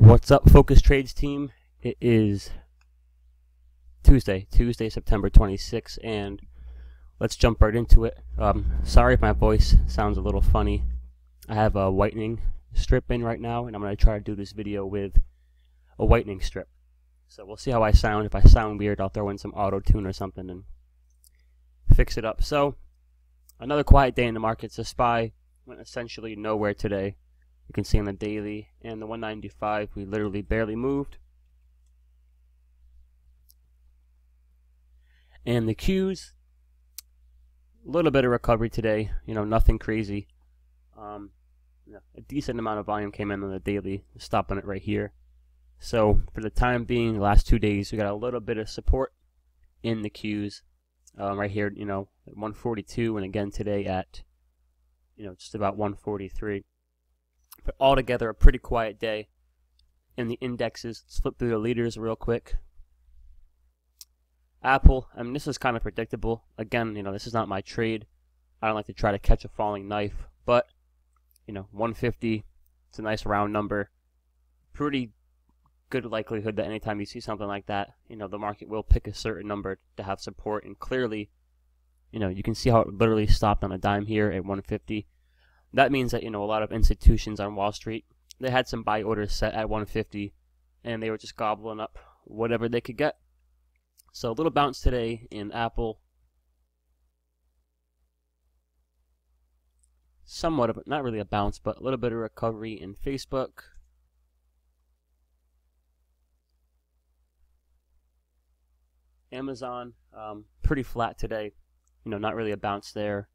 What's up, Focus Trades team? It is Tuesday, September 26th, and let's jump right into it. Sorry if my voice sounds a little funny. I have a whitening strip in right now, and I'm going to try to do this video with a whitening strip. So we'll see how I sound. If I sound weird, I'll throw in some auto-tune or something and fix it up. So, another quiet day in the markets. The SPY went essentially nowhere today. You can see on the daily and the 195, we literally barely moved. And the Qs, a little bit of recovery today, nothing crazy. A decent amount of volume came in on the daily, stopping it right here. So for the time being, the last 2 days, we got a little bit of support in the Qs right here, at 142, and again today at, just about 143. But altogether, a pretty quiet day in the indexes. Let's flip through the leaders real quick. Apple, this is kind of predictable. Again, this is not my trade. I don't like to try to catch a falling knife. But, 150, it's a nice round number. Pretty good likelihood that anytime you see something like that, the market will pick a certain number to have support. And clearly, you can see how it literally stopped on a dime here at 150. That means that, a lot of institutions on Wall Street, they had some buy orders set at 150, and they were just gobbling up whatever they could get. So a little bounce today in Apple. Somewhat of, not really a bounce, but a little bit of recovery in Facebook. Amazon, pretty flat today. Not really a bounce there.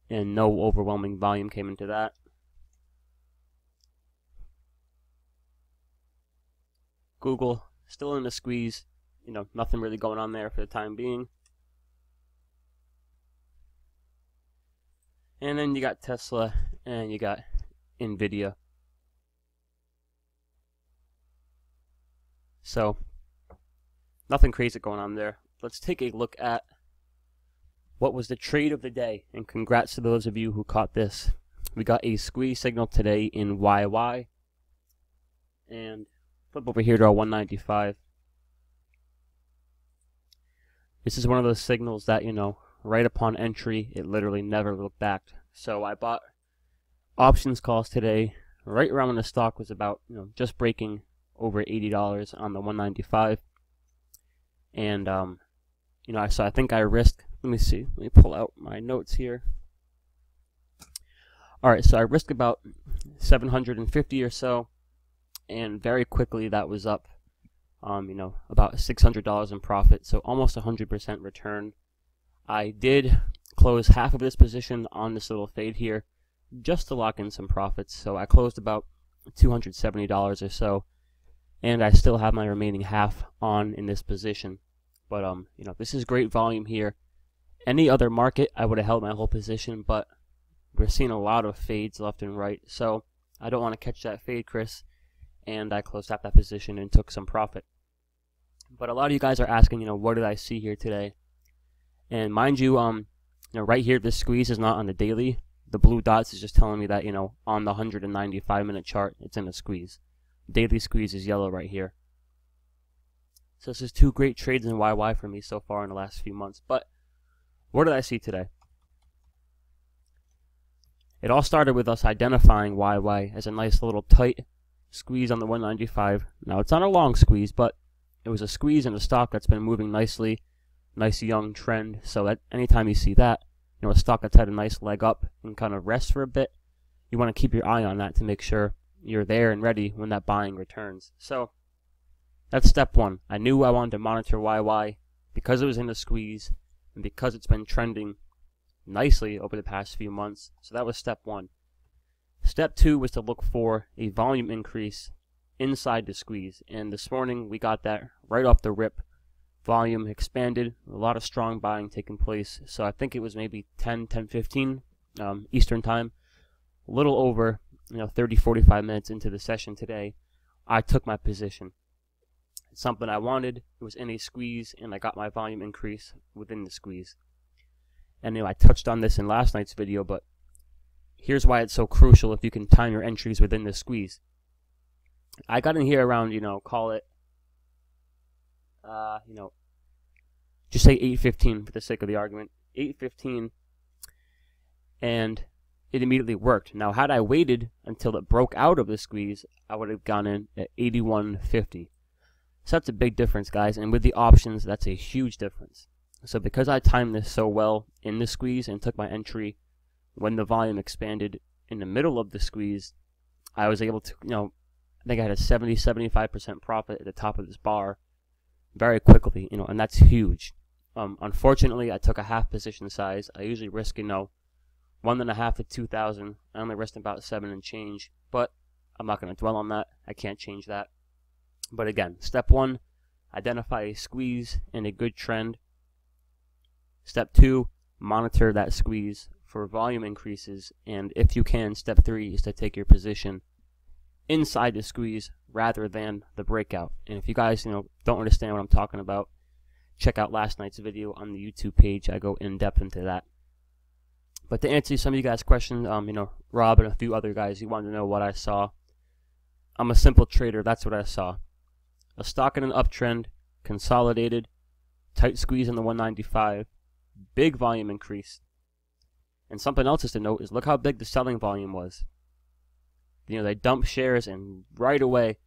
And no overwhelming volume came into that. Google, still in the squeeze. Nothing really going on there for the time being. And then you got Tesla and you got Nvidia. So, nothing crazy going on there. Let's take a look at what was the trade of the day, and congrats to those of you who caught this. We got a squeeze signal today in YY, and flip over here to our 195. This is one of those signals that, right upon entry, it literally never looked back. So I bought options calls today, right around when the stock was about, just breaking over $80 on the 195. And, so I think I risked, let me see, let me pull out my notes here. Alright, so I risked about 750 or so, and very quickly that was up, about $600 in profit, so almost 100% return. I did close half of this position on this little fade here, just to lock in some profits, so I closed about $270 or so, and I still have my remaining half on in this position. But, this is great volume here. Any other market, I would have held my whole position, but we're seeing a lot of fades left and right, so I don't want to catch that fade, Chris, and I closed out that position and took some profit. But a lot of you guys are asking, what did I see here today? And mind you, right here, this squeeze is not on the daily. The blue dots is just telling me that, on the 195-minute chart, it's in a squeeze. Daily squeeze is yellow right here. So this is two great trades in YY for me so far in the last few months. But what did I see today? It all started with us identifying YY as a nice little tight squeeze on the 195. Now it's not a long squeeze, but it was a squeeze in a stock that's been moving nicely, nice young trend. So that anytime you see that, a stock that's had a nice leg up and kind of rest for a bit, you want to keep your eye on that to make sure you're there and ready when that buying returns. So that's step one. I knew I wanted to monitor YY because it was in the squeeze and because it's been trending nicely over the past few months. So that was step one. Step two was to look for a volume increase inside the squeeze. And this morning we got that right off the rip. Volume expanded, a lot of strong buying taking place. So I think it was maybe 10:15 Eastern time. A little over 30-45 minutes into the session today, I took my position. It's something I wanted. It was in a squeeze, and I got my volume increase within the squeeze. And I touched on this in last night's video, but here's why it's so crucial if you can time your entries within the squeeze. I got in here around, call it, just say 8:15 for the sake of the argument. 8:15, and it immediately worked. Now, had I waited until it broke out of the squeeze, I would have gone in at 81.50. So that's a big difference, guys. And with the options, that's a huge difference. So because I timed this so well in the squeeze and took my entry when the volume expanded in the middle of the squeeze, I was able to, I think I had a 70-75% profit at the top of this bar very quickly, and that's huge. Unfortunately, I took a half position size. I usually risk, 1.5 to 2,000. I only risked about 7 and change, but I'm not going to dwell on that. I can't change that. But again, step 1, identify a squeeze and a good trend. Step 2, monitor that squeeze for volume increases, and if you can, step 3 is to take your position inside the squeeze rather than the breakout. And if you guys, don't understand what I'm talking about, check out last night's video on the YouTube page. I go in depth into that. But to answer some of you guys' questions, Rob and a few other guys, you wanted to know what I saw. I'm a simple trader. That's what I saw. A stock in an uptrend, consolidated, tight squeeze in the 195, big volume increase. And something else is to note is look how big the selling volume was. They dumped shares and right away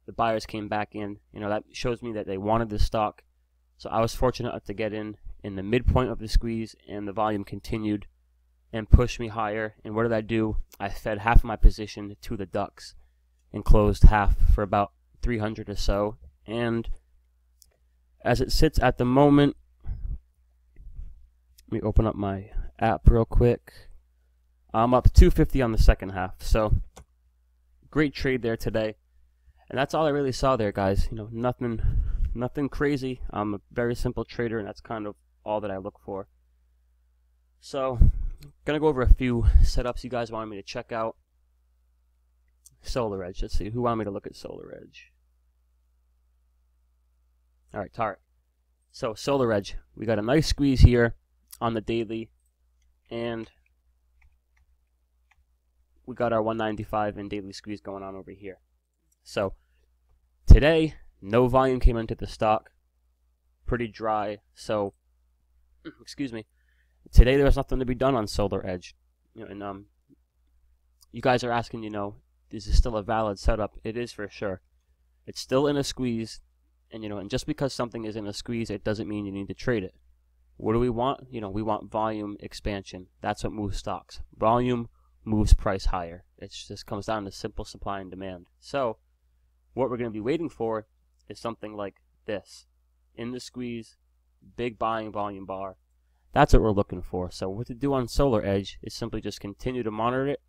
the buyers came back in. That shows me that they wanted the stock. So I was fortunate enough to get in the midpoint of the squeeze, and the volume continued and pushed me higher. And what did I do? I fed half of my position to the ducks and closed half for about 300 or so. And as it sits at the moment, let me open up my app real quick. I'm up 250 on the second half. So great trade there today. And that's all I really saw there, guys. Nothing crazy. I'm a very simple trader, and that's kind of all that I look for. So gonna go over a few setups you guys wanted me to check out. SolarEdge. Let's see, who wanted me to look at SolarEdge? Alright, Tarek. So SolarEdge, we got a nice squeeze here on the daily, and we got our 195 and daily squeeze going on over here. So today, no volume came into the stock. Pretty dry. So, excuse me. Today there was nothing to be done on SolarEdge. And you guys are asking, is this still a valid setup? It is for sure. It's still in a squeeze, and just because something is in a squeeze, it doesn't mean you need to trade it. What do we want? We want volume expansion. That's what moves stocks. Volume moves price higher. It just comes down to simple supply and demand. So what we're going to be waiting for is something like this. In the squeeze, big buying volume bar. That's what we're looking for. So what to do on SolarEdge is simply just continue to monitor it,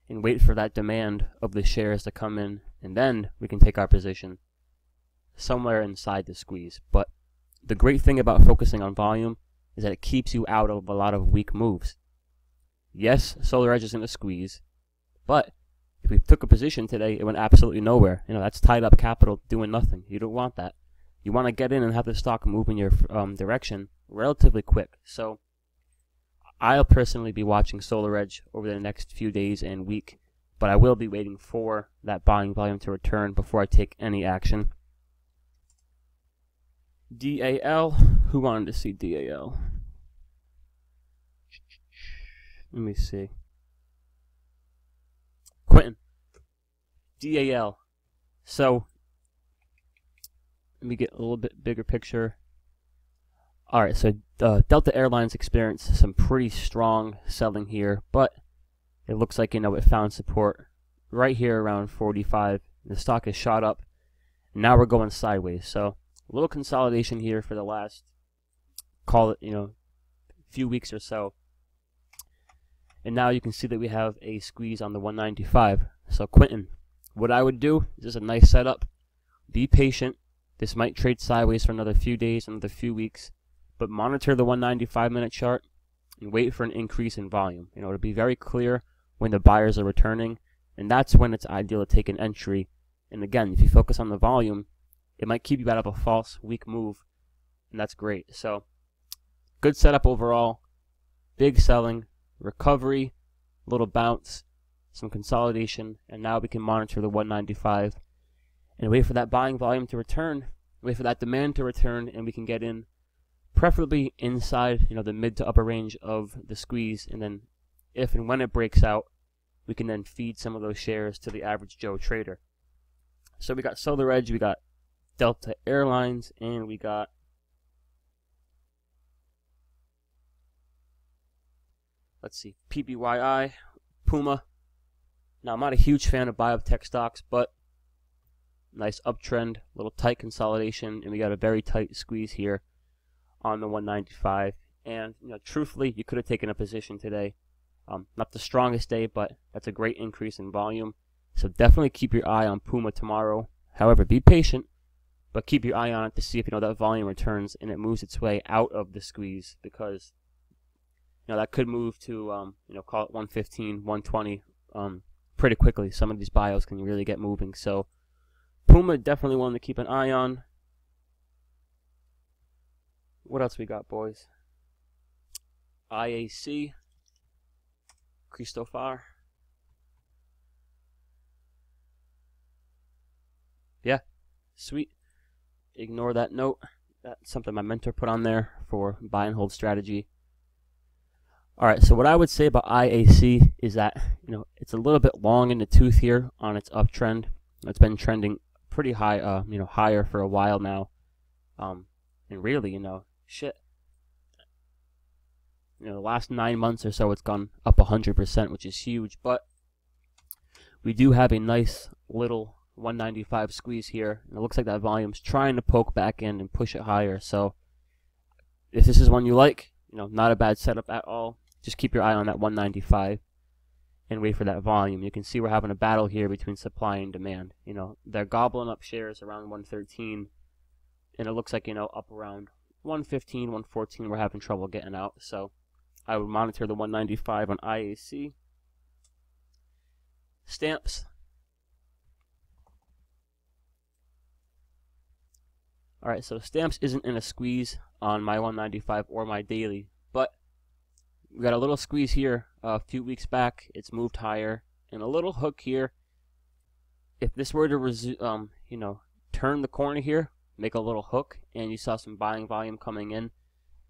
and wait for that demand of the shares to come in, and then we can take our position somewhere inside the squeeze. But the great thing about focusing on volume is that it keeps you out of a lot of weak moves. Yes, SolarEdge is in a squeeze, but if we took a position today, it went absolutely nowhere. That's tied up capital doing nothing. You don't want that. You want to get in and have the stock move in your direction relatively quick. So I'll personally be watching SolarEdge over the next few days and week, but I will be waiting for that buying volume to return before I take any action. DAL. Who wanted to see DAL? Let me see. Quentin. DAL. So let me get a little bit bigger picture. Alright, so Delta Airlines experienced some pretty strong selling here, but it looks like, it found support right here around 45. The stock has shot up. Now we're going sideways. So a little consolidation here for the last, call it, few weeks or so. And now you can see that we have a squeeze on the 195. So Quentin, what I would do, this is a nice setup. Be patient. This might trade sideways for another few days, another few weeks. But monitor the 195-minute chart and wait for an increase in volume. To be very clear when the buyers are returning. And that's when it's ideal to take an entry. And again, if you focus on the volume, it might keep you out of a false, weak move. And that's great. So, good setup overall. Big selling. Recovery. Little bounce. some consolidation, and now we can monitor the 195 and wait for that buying volume to return, wait for that demand to return, and we can get in, preferably inside, the mid to upper range of the squeeze, and then if and when it breaks out, we can then feed some of those shares to the average Joe trader. So we got SolarEdge, we got Delta Airlines, and we got PBYI, Puma. Now, I'm not a huge fan of biotech stocks, but nice uptrend, little tight consolidation, and we got a very tight squeeze here on the 195. And truthfully, you could have taken a position today. Not the strongest day, but that's a great increase in volume. So definitely keep your eye on Puma tomorrow. However, be patient, but keep your eye on it to see if that volume returns and it moves its way out of the squeeze, because that could move to call it 115, 120 pretty quickly. Some of these bios can really get moving. So Puma, definitely one to keep an eye on. What else we got, boys? IAC, Christopher. Yeah, sweet. Ignore that note. That's something my mentor put on there for buy and hold strategy. Alright, so what I would say about IAC is that, it's a little bit long in the tooth here on its uptrend. It's been trending pretty high, higher for a while now. And really, shit. The last 9 months or so, it's gone up 100%, which is huge. But we do have a nice little 195 squeeze here, and it looks like that volume's trying to poke back in and push it higher. So if this is one you like, not a bad setup at all. Just keep your eye on that 195 and wait for that volume. You can see we're having a battle here between supply and demand. They're gobbling up shares around 113, and it looks like, up around 115, 114, we're having trouble getting out. So I would monitor the 195 on IAC. Stamps. Alright, so Stamps isn't in a squeeze on my 195 or my daily, but we got a little squeeze here a few weeks back. It's moved higher, and a little hook here. If this were to turn the corner here, make a little hook, and you saw some buying volume coming in,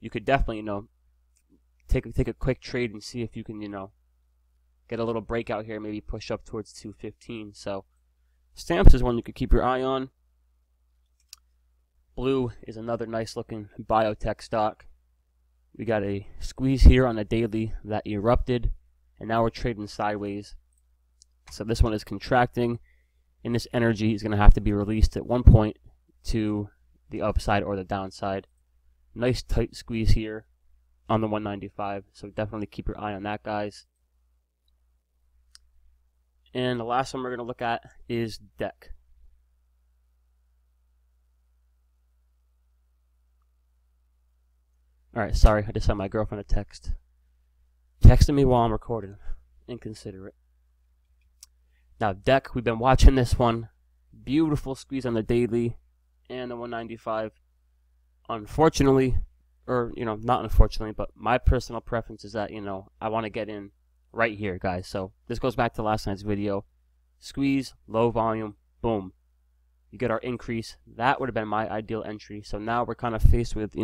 you could definitely take a quick trade and see if you can get a little breakout here, maybe push up towards 215. So Stamps is one you could keep your eye on. Blue is another nice looking biotech stock. We got a squeeze here on the daily that erupted, and now we're trading sideways. So this one is contracting, and this energy is going to have to be released at one point to the upside or the downside. Nice tight squeeze here on the 195, so definitely keep your eye on that, guys. And the last one we're going to look at is DEC. Alright, sorry, I just saw my girlfriend a text. Texting me while I'm recording. Inconsiderate. Now, DEC, we've been watching this one. Beautiful squeeze on the daily and the 195. Unfortunately, or, not unfortunately, but my personal preference is that, I want to get in right here, guys. So, this goes back to last night's video. Squeeze, low volume, boom. You get our increase. That would have been my ideal entry. So now we're kind of faced with,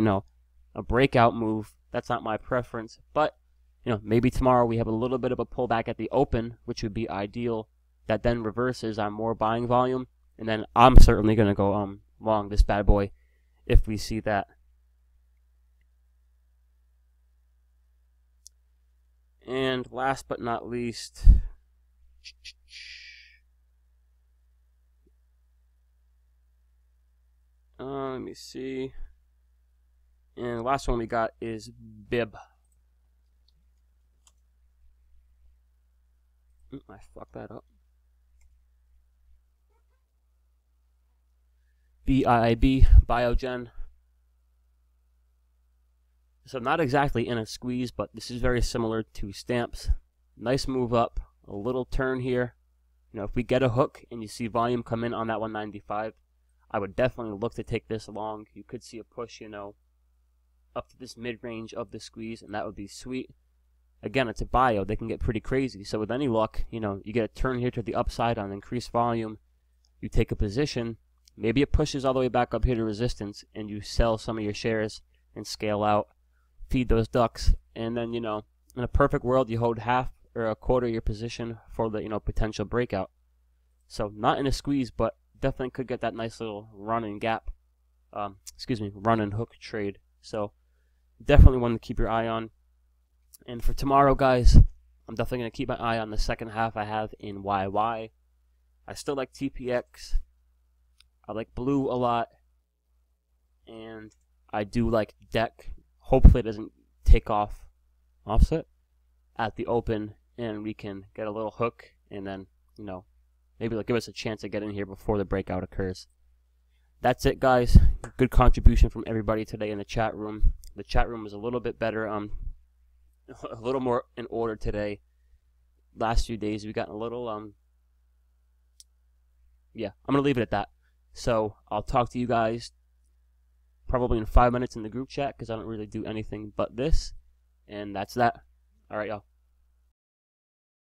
a breakout move. That's not my preference, but maybe tomorrow we have a little bit of a pullback at the open, which would be ideal. That then reverses on more buying volume, and then I'm certainly going to go long this bad boy if we see that. And last but not least, let me see. And the last one we got is BIB. I fucked that up. BIIB, Biogen. So not exactly in a squeeze, but this is very similar to Stamps. Nice move up, a little turn here. If we get a hook and you see volume come in on that 195, I would definitely look to take this long. You could see a push, up to this mid-range of the squeeze, and that would be sweet. again, it's a bio. They can get pretty crazy. So with any luck, you know, you get a turn here to the upside on increased volume. You take a position. Maybe it pushes all the way back up here to resistance, and you sell some of your shares and scale out, feed those ducks, and then, you know, in a perfect world, you hold half or a quarter of your position for the, you know, potential breakout. So not in a squeeze, but definitely could get that nice little run and gap, run and hook trade. So definitely one to keep your eye on. And for tomorrow, guys, I'm definitely going to keep my eye on the second half I have in YY. I still like TPX. I like Blue a lot. And I do like DEC. Hopefully it doesn't take off offset at the open, and we can get a little hook, and then, you know, maybe it'll give us a chance to get in here before the breakout occurs. That's it, guys. Good contribution from everybody today in the chat room. The chat room was a little bit better, a little more in order today. Last few days we got a little, yeah, I'm going to leave it at that. So I'll talk to you guys probably in 5 minutes in the group chat, because I don't really do anything but this. And that's that. All right, y'all.